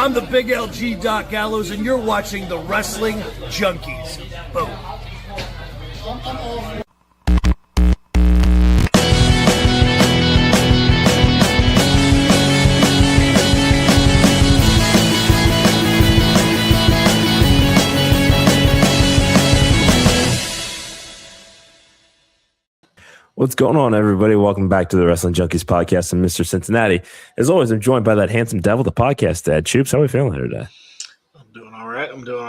I'm the big LG Doc Gallows, and you're watching the Wrestling Junkies. Boom. What's going on, everybody? Welcome back to the Wrestling Junkies podcast. I'm Mr. Cincinnati. As always, I'm joined by that handsome devil, the podcast dad. Choops, how are we feeling today? I'm doing all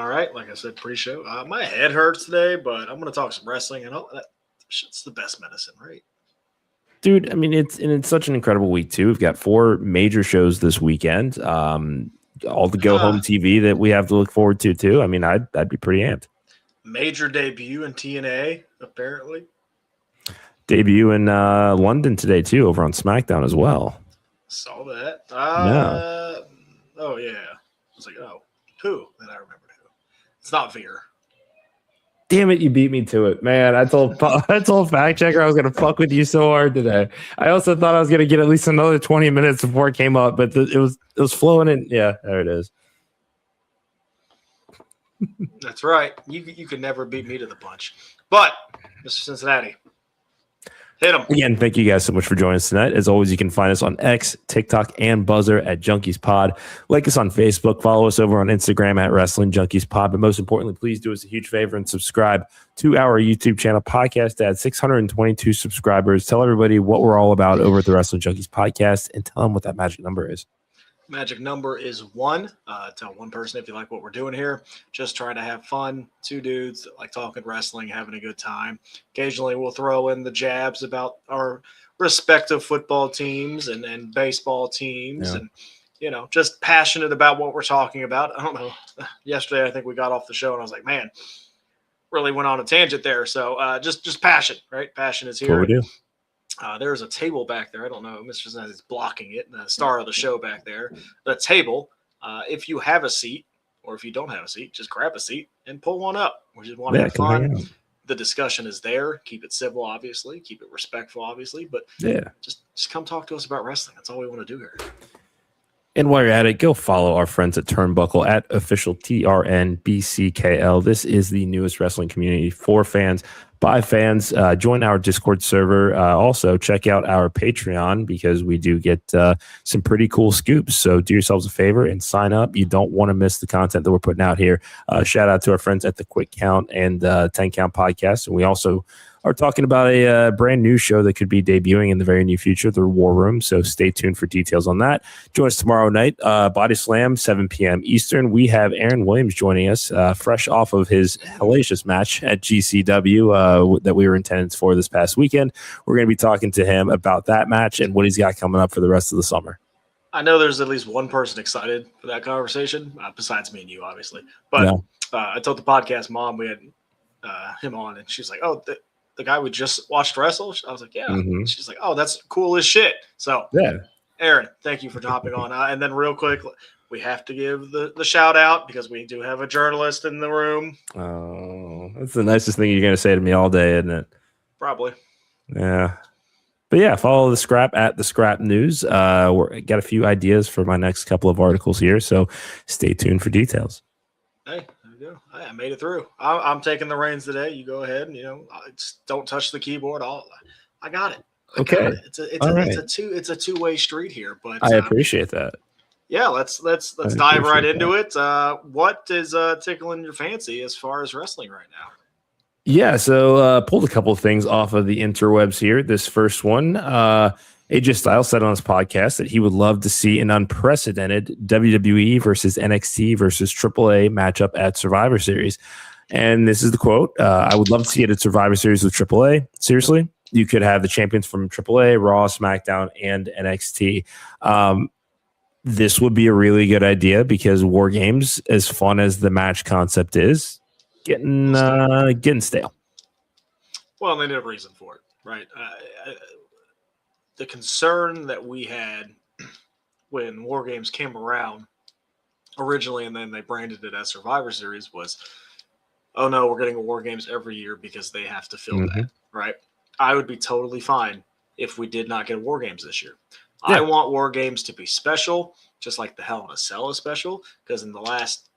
right. Like I said pre-show, my head hurts today, but I'm going to talk some wrestling, and all that shit's the best medicine, right? Dude, I mean, it's such an incredible week, too. We've got 4 major shows this weekend. All the go-home TV that we have to look forward to, too. I mean, I'd be pretty amped. Major debut in TNA, apparently. Debut in London today, too, over on SmackDown as well. Saw that. Yeah. Oh, yeah. I was like, oh, who? Then I remembered who. It's not Veer. Damn it, you beat me to it, man. I told Fact Checker I was going to fuck with you so hard today. I also thought I was going to get at least another 20 minutes before it came up, but it was flowing in. Yeah, there it is. That's right. You could never beat me to the punch. But, Mr. Cincinnati, hit him. Again, thank you guys so much for joining us tonight. As always, you can find us on X, TikTok, and Buzzer at Junkies Pod. Like us on Facebook. Follow us over on Instagram at Wrestling Junkies Pod. But most importantly, please do us a huge favor and subscribe to our YouTube channel, Podcast at 622 subscribers. Tell everybody what we're all about over at the Wrestling Junkies Podcast and tell them what that magic number is. Magic number is 1. Tell one person if you like what we're doing here. Just try to have fun. 2 dudes that like talking wrestling, having a good time. Occasionally we'll throw in the jabs about our respective football teams and baseball teams and, just passionate about what we're talking about. I don't know. Yesterday I think we got off the show and I was like, man, really went on a tangent there. So just passion, right? Passion is here. What we do. There's a table back there. I don't know. Mr. Cincinnati is blocking it. The star of the show back there. The table. If you have a seat, or if you don't have a seat, just grab a seat and pull one up. We just want to have fun. The discussion is there. Keep it civil, obviously. Keep it respectful, obviously. But just come talk to us about wrestling. That's all we want to do here. And while you're at it, go follow our friends at Turnbuckle at official TRNBCKL. This is the newest wrestling community for fans, by fans. Join our Discord server. Also, check out our Patreon because we do get some pretty cool scoops. So do yourselves a favor and sign up. You don't want to miss the content that we're putting out here. Shout out to our friends at the Quick Count and 10 Count podcast. And we also are talking about a brand new show that could be debuting in the very near future, The War Room. So stay tuned for details on that. Join us tomorrow night, Body Slam, 7 p.m. Eastern. We have Aaron Williams joining us, fresh off of his hellacious match at GCW that we were in attendance for this past weekend. We're going to be talking to him about that match and what he's got coming up for the rest of the summer. I know there's at least one person excited for that conversation, besides me and you, obviously. But I told the podcast mom we had him on, and she's like, oh, the guy we just watched wrestle? I was like, yeah. Mm-hmm. She's like, oh, that's cool as shit. So, Aaron, thank you for hopping on. And then real quick, we have to give the shout out because we do have a journalist in the room. Oh, that's the nicest thing you're going to say to me all day, isn't it? Probably. Yeah. But yeah, follow the Scrap at the Scrap News. We're got a few ideas for my next couple of articles here, so stay tuned for details. Hey, there you go. I made it through. I'm taking the reins today. You go ahead and just don't touch the keyboard. I got it. Okay. It's a two-way street here, but I appreciate that. Yeah, let's dive right into it. What is tickling your fancy as far as wrestling right now? Yeah, so pulled a couple of things off of the interwebs here. This first one, AJ Styles said on his podcast that he would love to see an unprecedented WWE versus NXT versus AAA matchup at Survivor Series. And this is the quote. I would love to see it at Survivor Series with AAA. Seriously, you could have the champions from AAA, Raw, SmackDown, and NXT. This would be a really good idea because War Games, as fun as the match concept is, getting stale. Well, they need a reason for it, right? The concern that we had when War Games came around originally, and then they branded it as Survivor Series, was, oh no, we're getting a War Games every year because they have to fill that, right? I would be totally fine if we did not get a War Games this year. I want War Games to be special, just like the Hell in a Cell is special, because in the last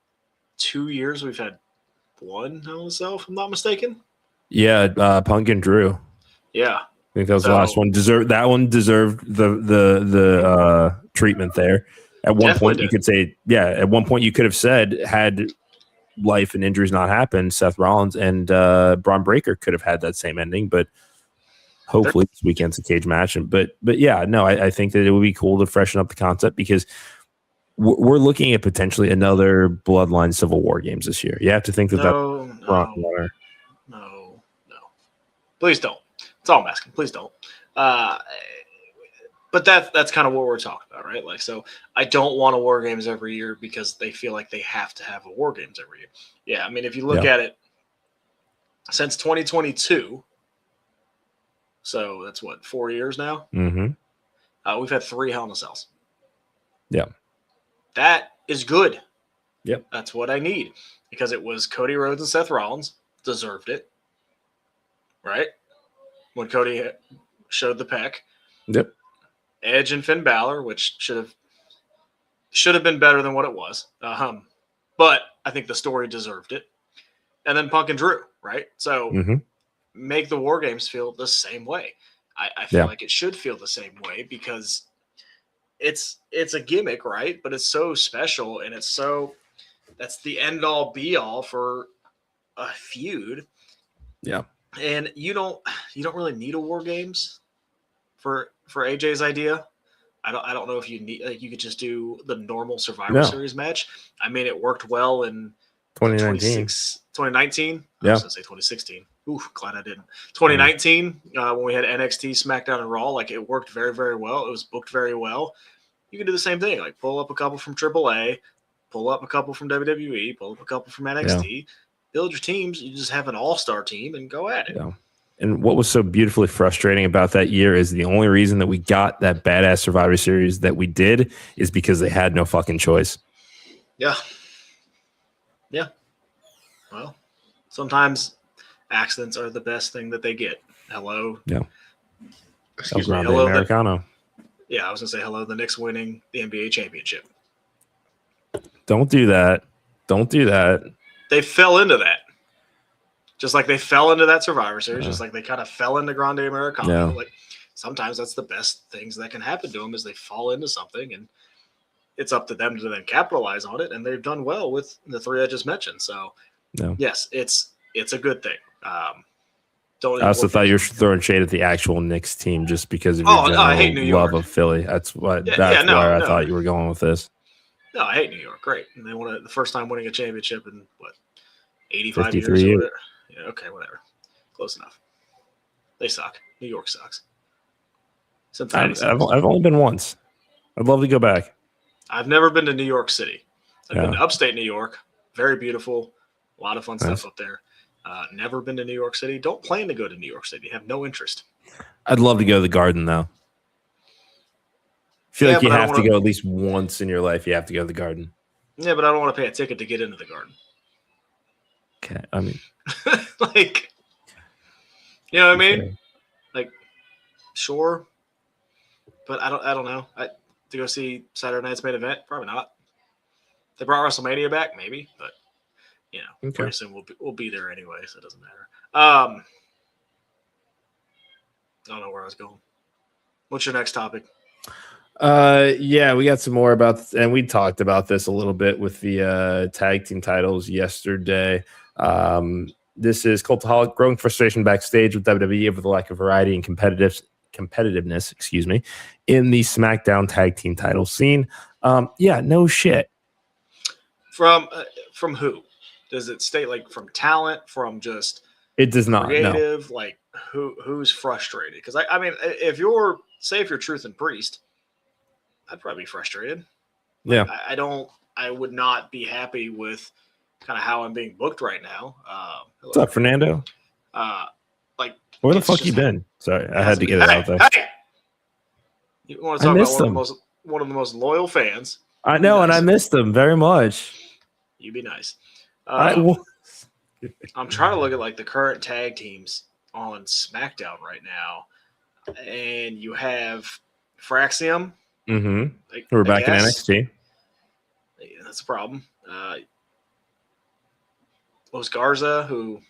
2 years we've had one Hell in a Cell, if I'm not mistaken. Yeah, Punk and Drew. Yeah. I think that was the last one. That one deserved the treatment there. At one point, you could say, at one point you could have said, had life and injuries not happened, Seth Rollins and Braun Breaker could have had that same ending, but hopefully this weekend's a cage match. But yeah, no, I think that it would be cool to freshen up the concept because we're looking at potentially another Bloodline Civil War games this year. You have to think that No. Please don't. That's all I'm asking. Please don't. But that's kind of what we're talking about, right? Like, so I don't want a War Games every year because they feel like they have to have a War Games every year. Yeah, I mean, if you look at it, since 2022, so that's what, 4 years now? Mm-hmm. We've had 3 Hell in a Cells. Yeah. That is good. Yep. That's what I need because it was Cody Rhodes and Seth Rollins. Deserved it. Right? When Cody showed the peck. Yep. Edge and Finn Balor, which should have been better than what it was. But I think the story deserved it. And then Punk and Drew, right? So make the War Games feel the same way. I feel like it should feel the same way because it's a gimmick, right? But it's so special and that's the end all be all for a feud. Yeah. And you don't really need a War Games for AJ's idea. I don't know if you need, like, you could just do the normal Survivor Series match. I mean, it worked well in 2019. Yeah. I was gonna say 2016. Ooh, glad I didn't. 2019, when we had NXT, SmackDown, and Raw, like, it worked very, very well. It was booked very well. You can do the same thing, like pull up a couple from AAA, pull up a couple from WWE, pull up a couple from NXT, build your teams. You just have an all-star team and go at it. Yeah. And what was so beautifully frustrating about that year is the only reason that we got that badass Survivor Series that we did is because they had no fucking choice. Yeah. Yeah. Well, sometimes accidents are the best thing that they get. Hello. Yeah. Excuse me. Hello, Americano. I was going to say hello, the Knicks winning the NBA championship. Don't do that. Don't do that. They fell into that. Just like they fell into that Survivor Series, just like they kind of fell into Grande Americano. Yeah. Like sometimes that's the best things that can happen to them is they fall into something, and it's up to them to then capitalize on it. And they've done well with the 3 I just mentioned. So yes, it's a good thing. I also thought you were throwing shade at the actual Knicks team just because of your I hate New York. love of Philly. That's where I thought you were going with this. No, I hate New York. Great. And they won it the first time winning a championship in 85 years or whatever. Yeah, okay, whatever. Close enough. They suck. New York sucks. I've only been once. I'd love to go back. I've never been to New York City. I've been to upstate New York. Very beautiful. A lot of fun stuff up there. Never been to New York City. Don't plan to go to New York City. Have no interest. I'd love to go to the Garden, though. I feel like you have to go at least once in your life. You have to go to the Garden. Yeah, but I don't want to pay a ticket to get into the Garden. Okay, I mean, like, you know what I mean? Like, sure, but I don't know. To go see Saturday night's main event, probably not. They brought WrestleMania back, maybe, but pretty soon we'll be there anyway, so it doesn't matter. I don't know where I was going. What's your next topic? We got some more about, and we talked about this a little bit with the tag team titles yesterday. This is Cultaholic growing frustration backstage with WWE over the lack of variety and competitiveness, in the SmackDown tag team title scene. No shit. From who? Does it state like from talent, from just it does not creative? No. Like who's frustrated? Because I mean, if you're Truth and Priest, I'd probably be frustrated. Like, I would not be happy with kind of how I'm being booked right now. What's up, Fernando? Where the fuck you been? Sorry, I had to get it out there. Hey! You want to talk about one of the most loyal fans? I know, and I missed them very much. You be nice. I'm trying to look at like the current tag teams on SmackDown right now, and you have Fraxium. Mm-hmm. We're back in NXT. Yeah, that's a problem. Was Garza, who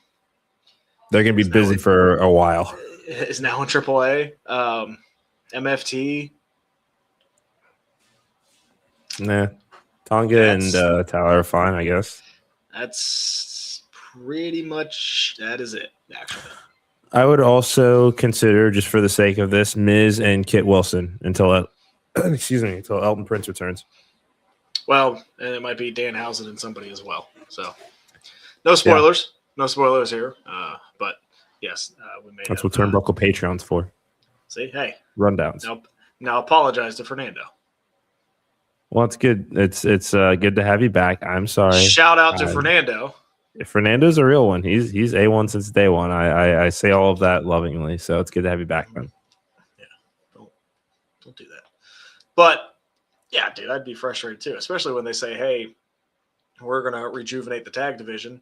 they're going to be busy for a while, is now in AAA. MFT. Nah, Tonga and Tyler are fine, I guess. That's pretty much that is it. Actually, I would also consider, just for the sake of this, Miz and Kit Wilson until until Elton Prince returns. Well, and it might be Danhausen and somebody as well. So, no spoilers. Yeah. No spoilers here. But yes, we made. That's what Turnbuckle Patreon's for. See, hey, rundowns. Now apologize to Fernando. Well, it's good. It's good to have you back. I'm sorry. Shout out to Fernando. Fernando's a real one. He's A1 since day one. I say all of that lovingly. So it's good to have you back, man. Yeah, don't do that. But yeah, dude, I'd be frustrated too, especially when they say, "Hey, we're gonna rejuvenate the tag division."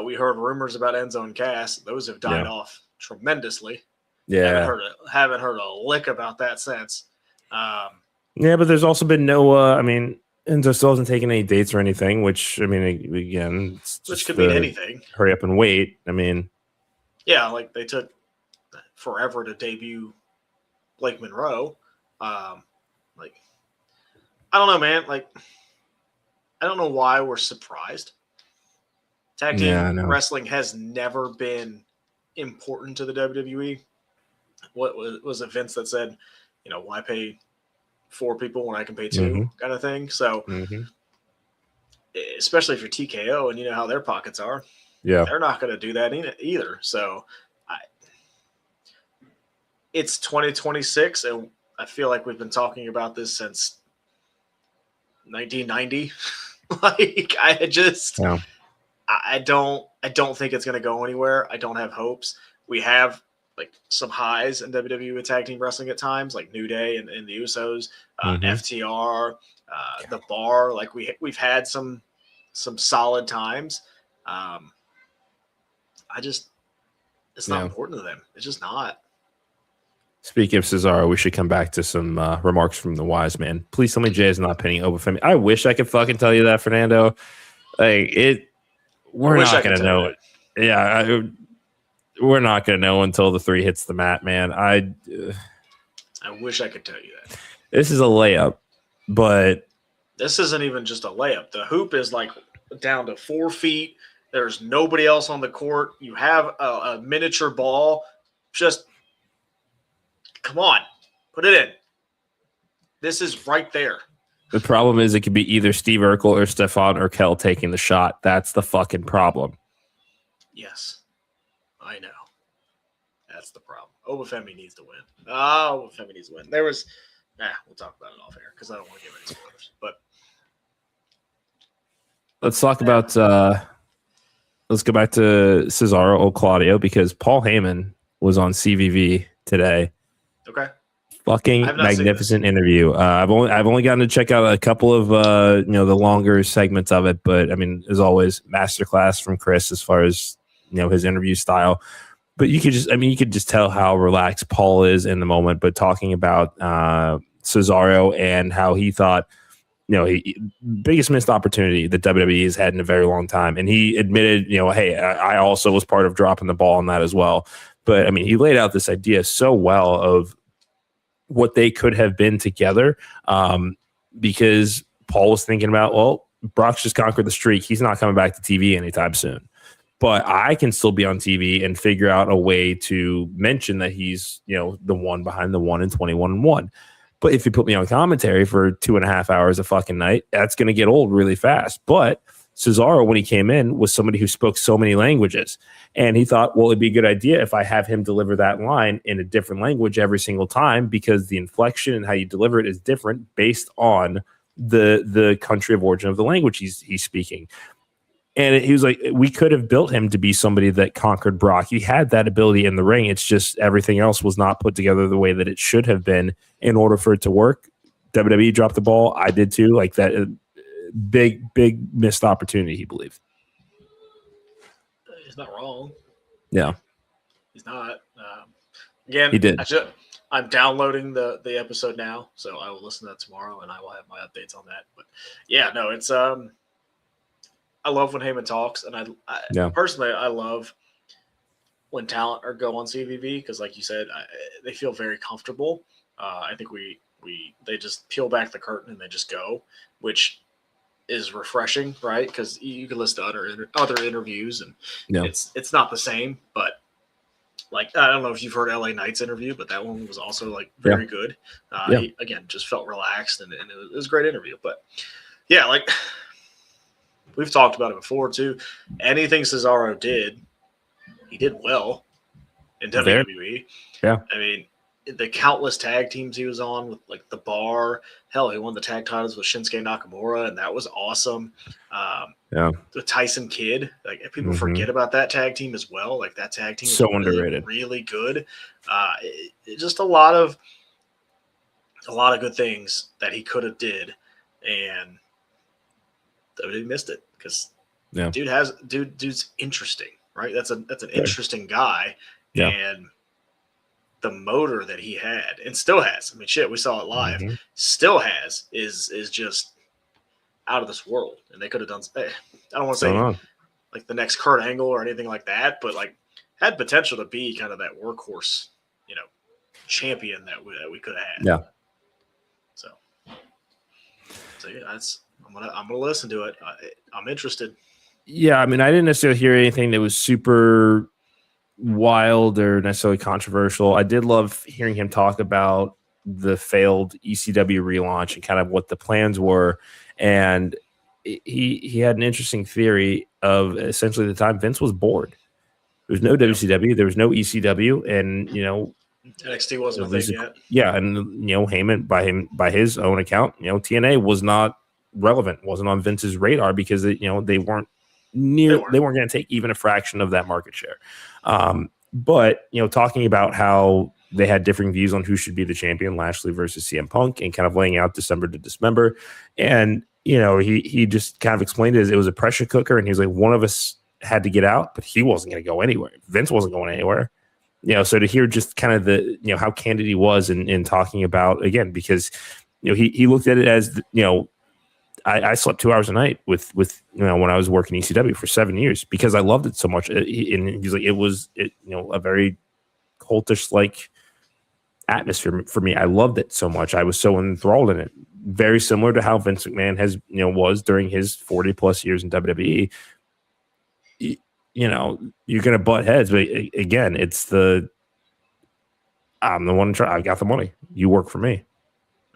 We heard rumors about Enzo and Cass; those have died off tremendously. Yeah, haven't heard a lick about that since. Yeah, but there's also been no. Enzo still hasn't taken any dates or anything. Which again, which could mean anything. Hurry up and wait. Yeah, like they took forever to debut Blake Monroe. I don't know, man. Like, I don't know why we're surprised. Tag team wrestling has never been important to the WWE. What was it Vince that said, why pay 4 people when I can pay 2 kind of thing? So, especially if you're TKO and you know how their pockets are, they're not going to do that either. So, it's 2026, and I feel like we've been talking about this since 1990. I don't think it's going to go anywhere. I don't have hopes. We have some highs in WWE tag team wrestling at times, like New Day and the Usos, FTR, the Bar. Like we've had some solid times. It's not important to them. It's just not. Speaking of Cesaro, we should come back to some remarks from the wise man. Please tell me Jay is not pinning Obafemi. I wish I could fucking tell you that, Fernando. We're not going to know it. Yeah, we're not going to know until the 3 hits the mat, man. I wish I could tell you that. This is a layup, but this isn't even just a layup. The hoop is down to 4 feet. There's nobody else on the court. You have a miniature ball. Just come on, put it in. This is right there. The problem is it could be either Steve Urkel or Stefan Urkel taking the shot. That's the fucking problem. Yes, I know. That's the problem. Obafemi needs to win. Obafemi needs to win. We'll talk about it off air because I don't want to give any spoilers. But let's talk about. Let's go back to Cesaro or Claudio because Paul Heyman was on CVV today. Okay. Fucking magnificent interview. I've only gotten to check out a couple of the longer segments of it, but as always, masterclass from Chris as far as his interview style. But you could just tell how relaxed Paul is in the moment. But talking about Cesaro and how he thought, biggest missed opportunity that WWE has had in a very long time, and he admitted, hey, I also was part of dropping the ball on that as well. But he laid out this idea so well of what they could have been together, because Paul was thinking about, well, Brock's just conquered the streak. He's not coming back to TV anytime soon. But I can still be on TV and figure out a way to mention that he's, the one behind the 1 and 21-1. But if you put me on commentary for 2.5 hours a fucking night, that's going to get old really fast. But Cesaro, when he came in, was somebody who spoke so many languages. And he thought, well, it'd be a good idea if I have him deliver that line in a different language every single time, because the inflection and how you deliver it is different based on the country of origin of the language he's speaking. And he was like, we could have built him to be somebody that conquered Brock. He had that ability in the ring. It's just everything else was not put together the way that it should have been in order for it to work. WWE dropped the ball. I did too. Like that big missed opportunity, he believed. He's not wrong. Yeah. He's not. Again, he did. I'm downloading the episode now, so I will listen to that tomorrow, and I will have my updates on that. But yeah, no, it's I love when Heyman talks, and I personally I love when talent or go on CVV because, like you said, they feel very comfortable. I think they just peel back the curtain and they just go, which is refreshing, right? Because you can listen to other interviews, and it's not the same, but. Like, I don't know if you've heard LA Knight's interview, but that one was also like very good. He, again, just felt relaxed and it was a great interview. But yeah, like we've talked about it before too. Anything Cesaro did, he did well in WWE. Yeah. I mean, the countless tag teams he was on with like the Bar. Hell, he won the tag titles with Shinsuke Nakamura, and that was awesome. The Tyson Kidd, like people forget about that tag team as well. Like that tag team, so really, underrated, really good. Just a lot of good things that he could have did, and WWE missed it because dude's interesting, right? That's an interesting guy, and the motor that he had and still has. I mean, shit, we saw it live. Still has is just out of this world, and they could have done. I don't want to say like the next Kurt Angle or anything like that, but like had potential to be kind of that workhorse, champion that we could have had. Yeah. So yeah, I'm gonna listen to it. I'm interested. Yeah, I mean, I didn't necessarily hear anything that was super wild or necessarily controversial. I did love hearing him talk about the failed ECW relaunch and kind of what the plans were. And he had an interesting theory of essentially the time Vince was bored. There was no WCW, there was no ECW, and NXT wasn't a thing yet. Yeah, and Heyman by his own account, TNA was not relevant, wasn't on Vince's radar because they weren't going to take even a fraction of that market share. But talking about how they had differing views on who should be the champion, Lashley versus CM Punk, and kind of laying out December to dismember. And he just kind of explained it was a pressure cooker, and he's like, one of us had to get out, but he wasn't going to go anywhere. Vince wasn't going anywhere. So to hear just kind of the how candid he was in talking about, again, because he looked at it as I slept 2 hours a night with when I was working ECW for 7 years because I loved it so much. And he's like, it was a very cultish like atmosphere for me. I loved it so much. I was so enthralled in it. Very similar to how Vince McMahon has was during his 40 plus years in WWE. You're gonna butt heads, but again, it's I'm the one. I got the money. You work for me.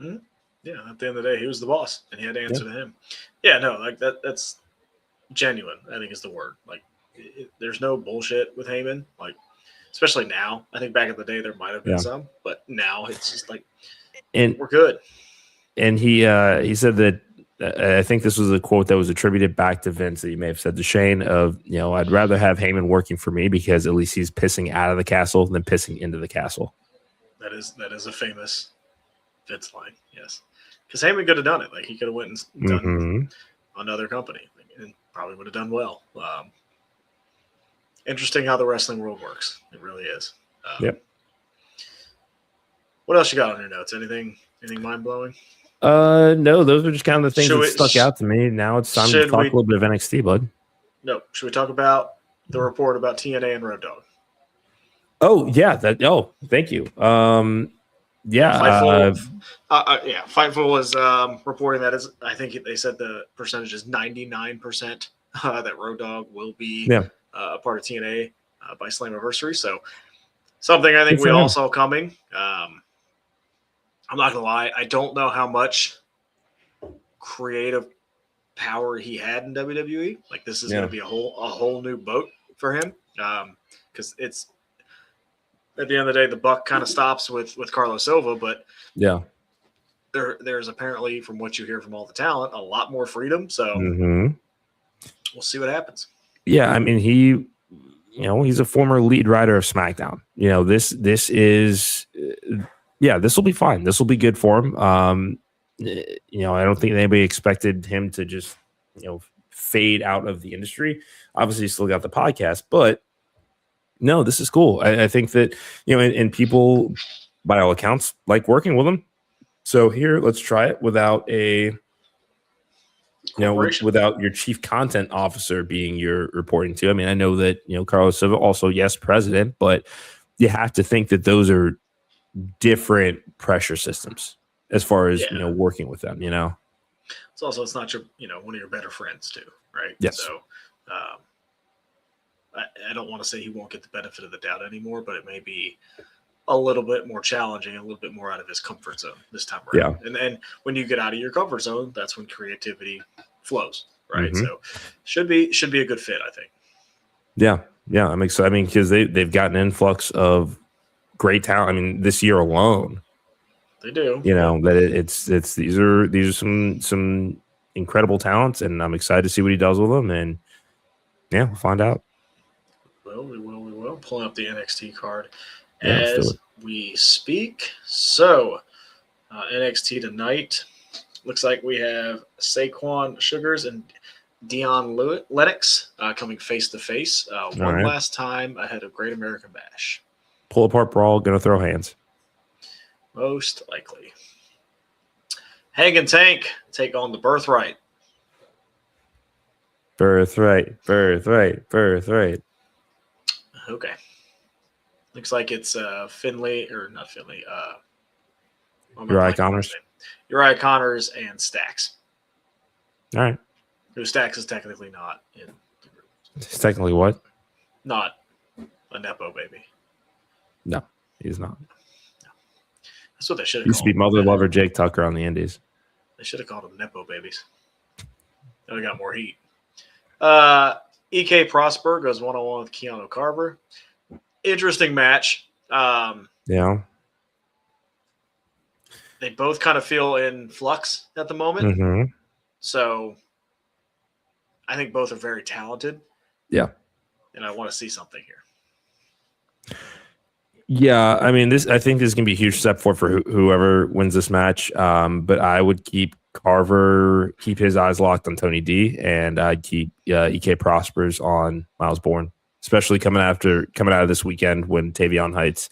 Mm-hmm. Yeah, at the end of the day, he was the boss, and he had to answer to him. Yeah, no, like that's genuine, I think is the word. Like, there's no bullshit with Heyman, like, especially now. I think back in the day, there might have been some, but now it's just like, we're good. And he said that, I think this was a quote that was attributed back to Vince that you may have said to Shane of, I'd rather have Heyman working for me because at least he's pissing out of the castle than pissing into the castle. That is a famous Vince line, yes. Because Heyman could have done it. Like, he could have went and done another company and probably would have done well. Interesting how the wrestling world works. It really is. Yep. What else you got on your notes? Anything mind-blowing? No, those are just kind of the things that stuck out to me. Now it's time to talk a little bit of NXT, bud. No. Should we talk about the report about TNA and Road Dogg? Oh, yeah. Thank you. Fightful was reporting that I think they said the percentage is 99% that Road Dogg will be a part of TNA by Slammiversary. So something I think we all saw coming. I'm not gonna lie, I don't know how much creative power he had in WWE. Like, this is gonna be a whole new boat for him because it's. At the end of the day, the buck kind of stops with Carlos Silva, but there's apparently, from what you hear from all the talent, a lot more freedom. So we'll see what happens. Yeah, I mean, he's a former lead writer of SmackDown. This is this will be fine. This will be good for him. I don't think anybody expected him to just fade out of the industry. Obviously, he still got the podcast, but. No, this is cool. I think that, and people by all accounts, like working with him. So here, let's try it without without your chief content officer being your reporting to. I mean, I know that, Carlos Silva also, yes, president, but you have to think that those are different pressure systems as far as, working with them, It's also, it's not your, one of your better friends too, right? Yes. So I don't want to say he won't get the benefit of the doubt anymore, but it may be a little bit more challenging, a little bit more out of his comfort zone this time around. Yeah. And then when you get out of your comfort zone, that's when creativity flows, right? Mm-hmm. So should be a good fit, I think. Yeah. I'm excited. I mean, because they've got an influx of great talent. I mean, this year alone, they do. That it's these are some incredible talents, and I'm excited to see what he does with them. And we'll find out. Well, we will. Pulling up the NXT card as we speak. So NXT tonight looks like we have Saquon Sugars and Dion Lennox coming face to face one last time ahead of Great American Bash. Pull apart brawl, gonna throw hands. Most likely. Hang and Tank take on the Birthright. Birthright. Okay. Looks like it's Finley, or not Finley. Uriah Connors. Uriah Connors and Stax. All right. Who Stax is technically not in the group. He's technically what? Not a Nepo baby. No, he's not. No. That's what they should have used to be Mother Lover Jake Tucker on the Indies. They should have called them Nepo babies. Then we got more heat. EK Prosper goes one-on-one with Keanu Carver. Interesting match. Yeah. They both kind of feel in flux at the moment. Mm-hmm. So I think both are very talented. Yeah. And I want to see something here. Yeah, I mean, I think this is going to be a huge step forward for whoever wins this match. But I would keep his eyes locked on Tony D, and I'd keep EK Prospers on Miles Bourne, especially coming out of this weekend when Tavion Heights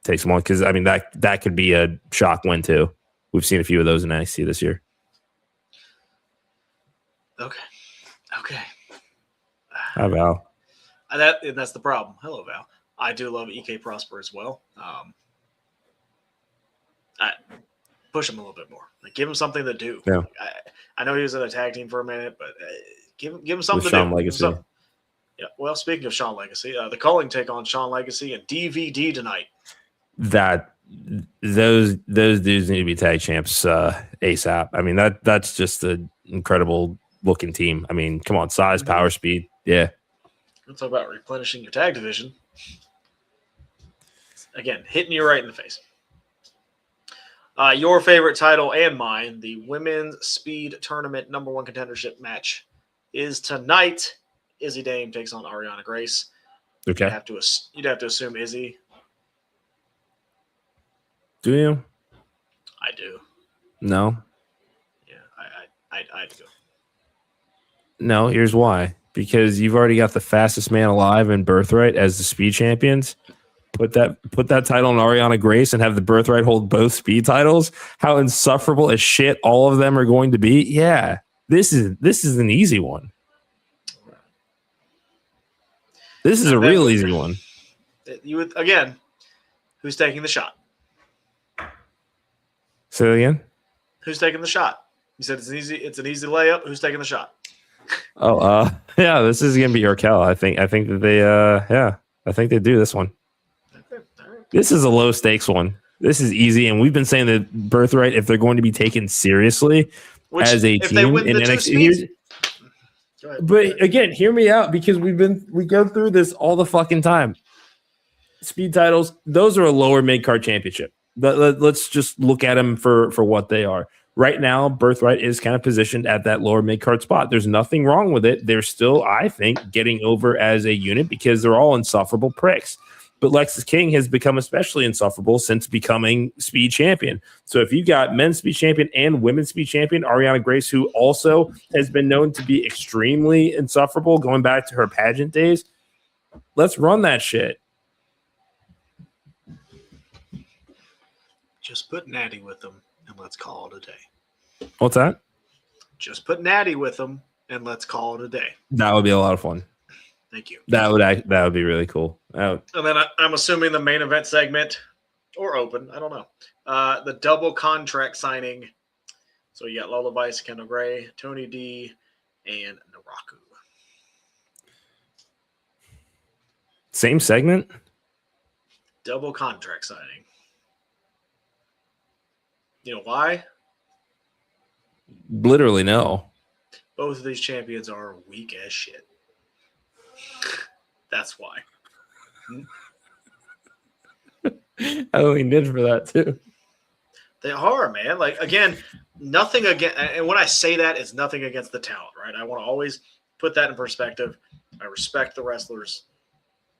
takes him on. Because I mean, that could be a shock win too. We've seen a few of those in NXT this year. Okay. Hi, Val. That's the problem. Hello, Val. I do love EK Prosper as well. I push him a little bit more. Like, give him something to do. Yeah. Like, I know he was in a tag team for a minute, but give him something with to Sean do. Legacy. Yeah. Well, speaking of Sean Legacy, the Culling take on Sean Legacy and DVD tonight. Those dudes need to be tag champs ASAP. I mean, that's just an incredible looking team. I mean, come on, size, power, speed. Yeah. Let's talk about replenishing your tag division. Again, hitting you right in the face. Your favorite title and mine, the Women's Speed Tournament #1 contendership match, is tonight. Izzy Dame takes on Ariana Grace. Okay. You'd have to assume Izzy. Do you? I do. No. Yeah, I do. No, here's why. Because you've already got the fastest man alive in Birthright as the speed champions. Put that title on Ariana Grace and have the Birthright hold both speed titles. How insufferable as shit all of them are going to be. Yeah, this is an easy one. This is a real easy one. You would, again, who's taking the shot? Say it again. Who's taking the shot? You said it's an easy layup. Who's taking the shot? Yeah, this is gonna be Raquel. I think that they I think they do this one. This is a low stakes one. This is easy, and we've been saying that Birthright, if they're going to be taken seriously as a team in NXT. But again, hear me out, because we go through this all the fucking time. Speed titles, those are a lower mid card championship. But let's just look at them for what they are. Right now, Birthright is kind of positioned at that lower mid card spot. There's nothing wrong with it. They're still, I think, getting over as a unit because they're all insufferable pricks. But Lexus King has become especially insufferable since becoming speed champion. So if you got men's speed champion and women's speed champion, Ariana Grace, who also has been known to be extremely insufferable going back to her pageant days, let's run that shit. Just put Natty with them and let's call it a day. What's that? Just put Natty with them and let's call it a day. That would be a lot of fun. Thank you. That would be really cool. And then I'm assuming the main event segment, or open, I don't know. The double contract signing. So you got Lola Vice, Kendall Gray, Tony D, and Naraku. Same segment? Double contract signing. You know why? Literally no. Both of these champions are weak as shit. That's why. I only did for that too. They are, man. Like, again, nothing against, and when I say that, it's nothing against the talent, right? I want to always put that in perspective. I respect the wrestlers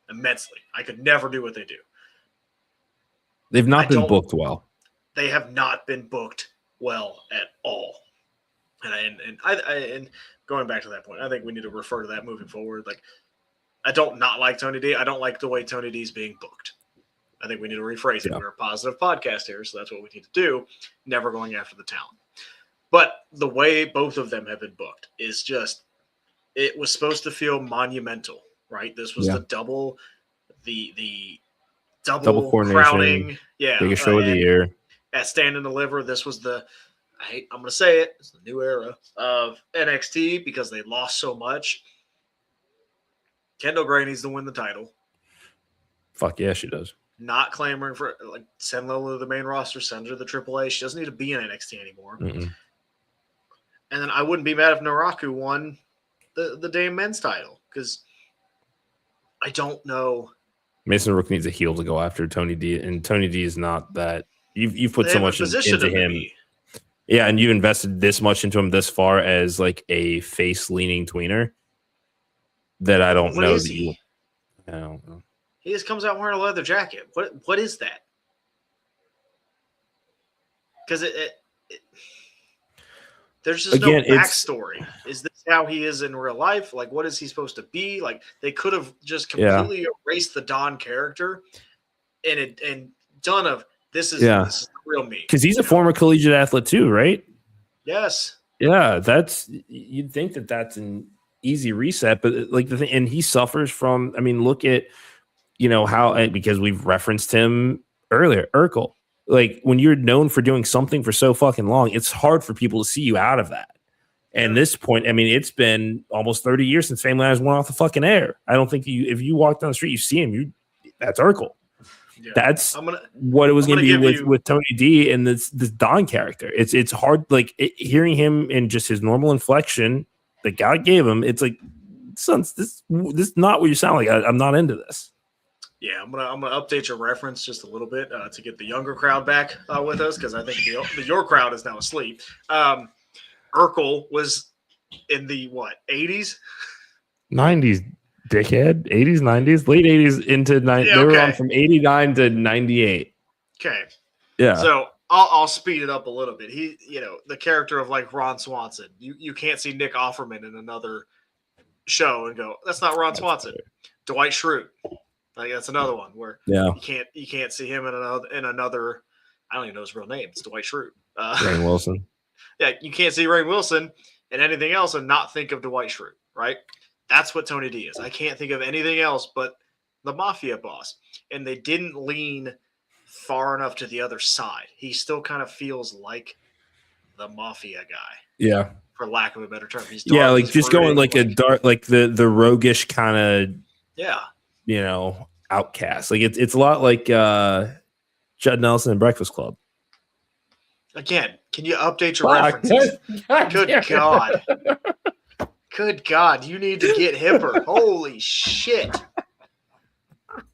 immensely. I could never do what they do. They've not been booked well. They have not been booked well at all. And going back to that point, I think we need to refer to that moving forward. Like, I don't not like Tony D. I don't like the way Tony D is being booked. I think we need to rephrase it. We're a positive podcast here, so that's what we need to do. Never going after the talent. But the way both of them have been booked is just, it was supposed to feel monumental, right? This was the double crowning. Yeah. Biggest show of the year. At Stand and Deliver, this was I'm going to say it, it's the new era of NXT because they lost so much. Kendall Gray needs to win the title. Fuck yeah, she does. Not clamoring for, like, send Lola to the main roster, send her to the AAA. She doesn't need to be in NXT anymore. Mm-mm. And then I wouldn't be mad if Naraku won the damn men's title because I don't know. Mason Rook needs a heel to go after Tony D, and Tony D is not that. You've put so much into him. Yeah, and you invested this much into him this far as like a face-leaning tweener that I don't know that you. I don't know. He just comes out wearing a leather jacket. What is that? Because there's just no backstory. Is this how he is in real life? Like, what is he supposed to be? Like, they could have just completely erased the Don character and done of this is the real me. Because he's a former collegiate athlete too, right? Yes. Yeah, you'd think that's an easy reset, but like the thing, and he suffers from. I mean, look at how, because we've referenced him earlier, Urkel. Like, when you're known for doing something for so fucking long, it's hard for people to see you out of that. And this point, I mean, it's been almost 30 years since Fame Ladders went off the fucking air. I don't think if you walk down the street, you see him, that's Urkel. Yeah. That's what it was going to be with Tony D and this Don character. It's hard, like hearing him in just his normal inflection that God gave him. It's like, son, this is not what you sound like. I'm not into this. Yeah, I'm gonna update your reference just a little bit to get the younger crowd back with us because I think your crowd is now asleep. Urkel was in the 80s, 90s, dickhead, 80s, 90s, late 80s into 90s. Yeah, they were on from 89 to 98. Okay, yeah. So I'll speed it up a little bit. He, the character of like Ron Swanson. You can't see Nick Offerman in another show and go, that's not Ron Swanson. Dwight Schrute. Like, that's another one where you can't see him in another. I don't even know his real name. It's Dwight Schrute. Rainn Wilson. Yeah, you can't see Rainn Wilson and anything else and not think of Dwight Schrute, right? That's what Tony D is. I can't think of anything else but the mafia boss. And they didn't lean far enough to the other side. He still kind of feels like the mafia guy. Yeah. For lack of a better term. He's dark, like just going like a dark, like the roguish kind of. Yeah. Outcast. Like it's a lot like Judd Nelson and Breakfast Club. Again, can you update your references? Good God. Good God, you need to get hipper. Holy shit.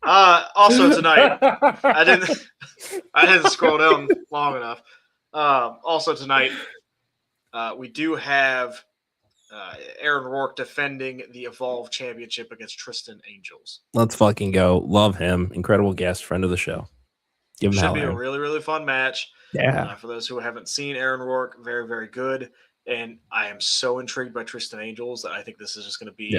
Also tonight, I didn't scroll down long enough. Also tonight, we do have Aaron Rourke defending the Evolve Championship against Tristan Angels. Let's fucking go. Love him. Incredible guest, friend of the show. Give him Should be a really, really fun match. Yeah. For those who haven't seen Aaron Rourke, very, very good. And I am so intrigued by Tristan Angels that I think this is just going to be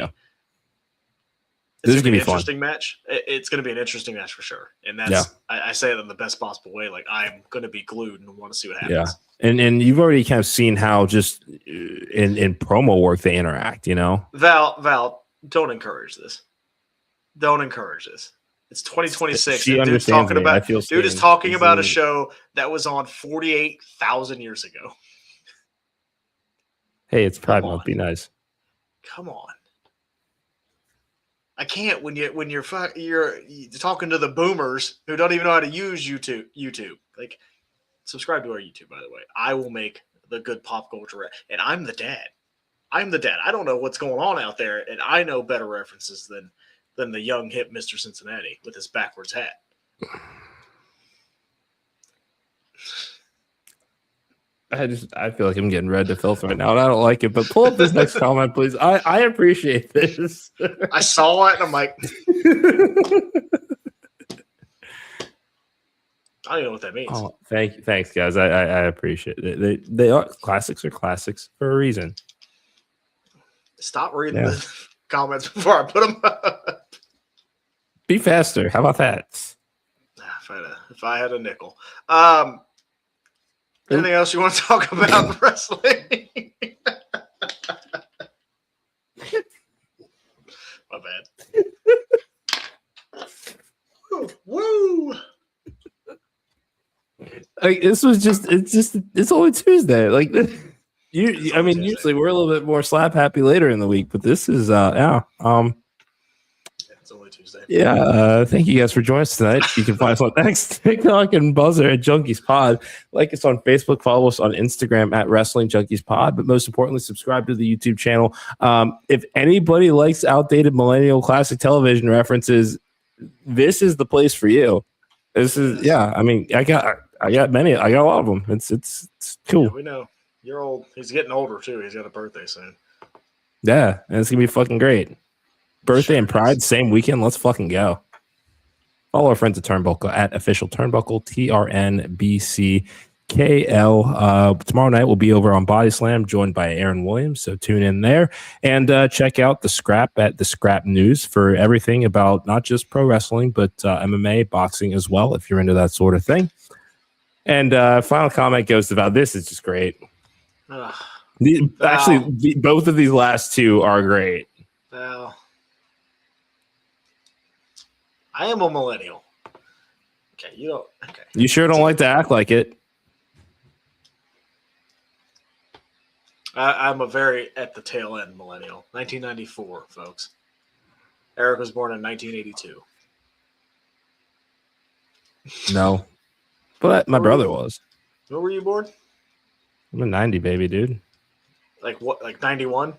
This is going to be an an interesting match. It's going to be an interesting match for sure. And that's I say it in the best possible way. Like, I'm going to be glued and want to see what happens. Yeah. And you've already kind of seen how just in promo work they interact, Val, don't encourage this. Don't encourage this. It's 2026. She and dude's understands talking me. about dude is talking about a seen. show that was on 48,000 years ago. Hey, it's Pride Month. Be nice. Come on. I can't when you're talking to the boomers who don't even know how to use YouTube. Like, subscribe to our YouTube, by the way. I will make the good pop culture, and I'm the dad. I don't know what's going on out there, and I know better references than the young hip Mr. Cincinnati with his backwards hat. I feel like I'm getting red to filth right now, and I don't like it. But pull up this next comment, please. I appreciate this. I saw it, and I'm like, I don't even know what that means. Oh, thanks, guys. I appreciate it. They are classics for a reason. Stop reading the comments before I put them up. Be faster. How about that? If I had a nickel. Anything else you want to talk about wrestling? My bad. Woo! Like, this was it's only Tuesday. Like, usually we're a little bit more slap happy later in the week, but this is it's only Tuesday. Thank you guys for joining us tonight. You can find us on X, TikTok, and Buzzer at Junkies Pod. Like us on Facebook, follow us on Instagram at Wrestling Junkies Pod, but most importantly, subscribe to the YouTube channel. If anybody likes outdated millennial classic television references, this is the place for you. This is I got a lot of them. It's cool. Yeah, we know. You're old. He's getting older too. He's got a birthday soon. Yeah, and it's gonna be fucking great. Birthday and Pride, same weekend. Let's fucking go. Follow our friends at Turnbuckle at official Turnbuckle, TRNBCKL. Tomorrow night we'll be over on Body Slam, joined by Aaron Williams. So tune in there and check out the Scrap at the Scrap News for everything about not just pro wrestling, but MMA, boxing as well, if you're into that sort of thing. And final comment goes about this is just great. Both of these last two are great. Well, I am a millennial. Okay, you don't. Okay, you sure don't like to act like it. I'm a very at the tail end millennial. 1994, folks. Eric was born in 1982. No, but my brother was. When were you born? I'm a 90 baby, dude. Like what? Like 91?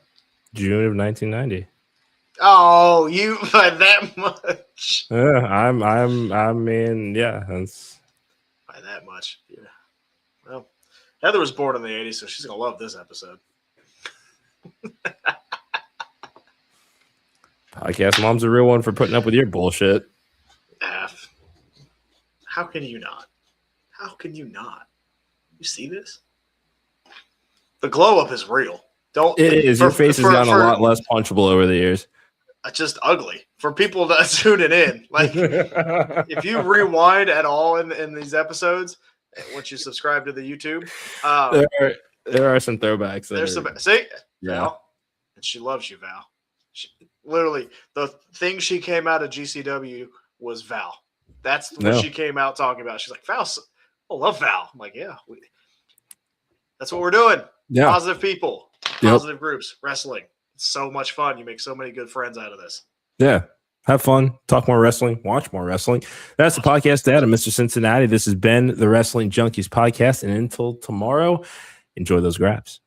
June of 1990. Oh, you by that much? Yeah, I mean, that's by that much. Yeah. Well, Heather was born in the 80s, so she's gonna love this episode. Podcast mom's a real one for putting up with your bullshit. How can you not? How can you not? You see this? The glow up is real. It is. Your face has gotten a lot less punchable over the years. Just ugly for people that tune it in. Like, if you rewind at all in these episodes, once you subscribe to the YouTube, there are some throwbacks. See, yeah, Val, and she loves you, Val. Literally, the thing she came out of GCW was Val. That's what she came out talking about. She's like, Val, I love Val. I'm like, yeah, that's what we're doing. Yeah, positive people, positive groups, wrestling. So much fun. You make so many good friends out of this. Yeah. Have fun. Talk more wrestling. Watch more wrestling. That's the podcast, Dad, of Mr. Cincinnati. This has been the Wrestling Junkies podcast. And until tomorrow, enjoy those grabs.